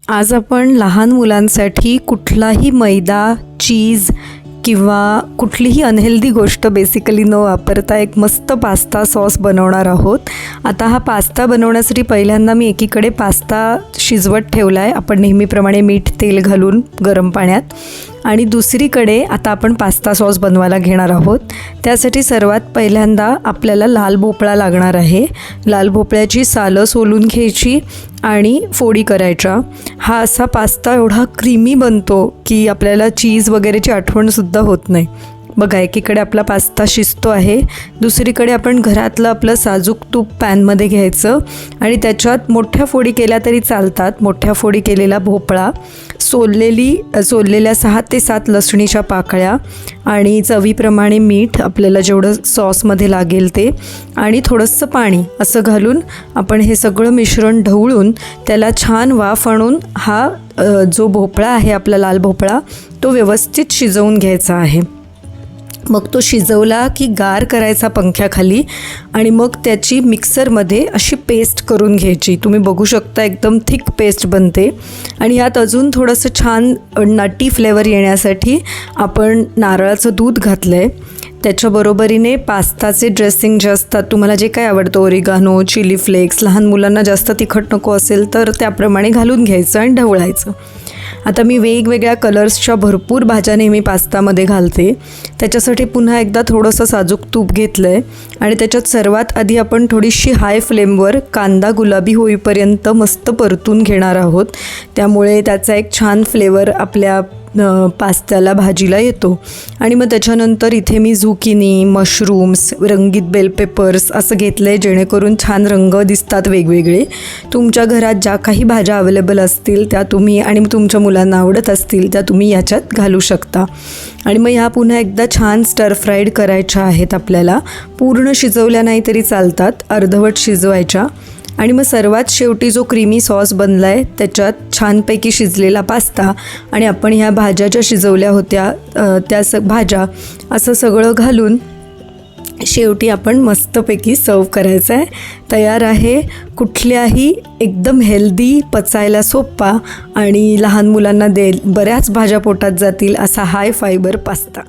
आज आपण लहान मुलांसाठी कुठलाही मैदा, चीज किंवा कुठलीही अनहेल्दी गोष्ट बेसिकली न वापरता एक मस्त पास्ता सॉस बनवणार आहोत. आता हा पास्ता बनवण्यासाठी पहिल्यांदा मी एकीकडे पास्ता शिजवत ठेवला आहे, आपण नेहमीप्रमाणे मीठ तेल घालून गरम पाण्यात. आणि दुसरीकडे आता आपण पास्ता सॉस बनवायला घेणार आहोत. त्यासाठी सर्वात पहिल्यांदा आपल्याला लाल भोपळा लागणार आहे. लाल भोपळ्याची सालं सोलून घ्यायची आणि फोडी करायच्या. हा असा पास्ता एवढा क्रीमी बनतो की आपल्याला चीज वगैरेची आठवणसुद्धा होत नाही. बघा, एकीकडे आपला पास्ता शिजतो आहे, दुसरीकडे आपण घरातलं आपलं साजूक तूप पॅनमध्ये घ्यायचं आणि मोठ्या फोडी केल्या तरी चालतात. मोठ्या फोडी केलेला भोपळा, सोललेल्या 6 ते 7 लसणीच्या पाकळ्या आणि चवीप्रमाणे मीठ, आपल्याला जेवढं सॉसमध्ये लागेल ते, आणि थोडंसं पाणी असं घालून आपण हे सगळं मिश्रण ढवळून त्याला छान वाफ आणून हा जो भोपळा आहे आपला लाल भोपळा तो व्यवस्थित शिजवून घ्यायचा आहे. मग तो शिजवला की गार करायचा पंख्याखाली आणि मग त्याची मिक्सरमध्ये अशी पेस्ट करून घ्यायची. तुम्ही बघू शकता एकदम थिक पेस्ट बनते. आणि यात अजून थोडंसं छान नटी फ्लेवर येण्यासाठी आपण नारळाचं दूध घातलं आहे. त्याच्याबरोबरीने पास्ताचे ड्रेसिंग जे असतात, तुम्हाला जे काय आवडतं, ओरिगानो, चिली फ्लेक्स, लहान मुलांना जास्त तिखट नको असेल तर त्याप्रमाणे घालून घ्यायचं आणि ढवळायचं. आता मी वेगवेगळ्या कलर्सच्या भरपूर भाज्या नेहमी पास्तामध्ये घालते. त्याच्यासाठी पुन्हा एकदा थोडंसं साजूक तूप घेतलं आहे आणि त्याच्यात सर्वात आधी आपण थोडीशी हाय फ्लेमवर कांदा गुलाबी होईपर्यंत मस्त परतून घेणार आहोत. त्यामुळे त्याचा एक छान फ्लेवर आपल्या पास्त्याला, भाजीला येतो. आणि मग त्याच्यानंतर इथे मी झुकिनी, मशरूम्स, रंगीत बेल पेपर्स असं घेतलं आहे, जेणेकरून छान रंग दिसतात वेगवेगळे. तुमच्या घरात ज्या काही भाज्या अवेलेबल असतील त्या तुम्ही, आणि तुमच्या मुलांना आवडत असतील त्या तुम्ही याच्यात घालू शकता. आणि मग ह्या पुन्हा एकदा छान स्टर फ्राईड करायच्या आहेत आपल्याला. पूर्ण शिजवल्या नाही तरी चालतात, अर्धवट शिजवायच्या. आणि मग सर्वात शेवटी जो क्रीमी सॉस बनला आहे त्याच्यात छानपैकी शिजलेला पास्ता आणि आपण ह्या भाज्या ज्या शिजवल्या होत्या त्या भाज्या असं सगळं घालून शेवटी आपण मस्तपैकी सर्व करायचं आहे. तयार आहे कुठल्याही एकदम हेल्दी, पचायला सोपा आणि लहान मुलांना बऱ्याच भाज्या पोटात जातील असा हाय फायबर पास्ता.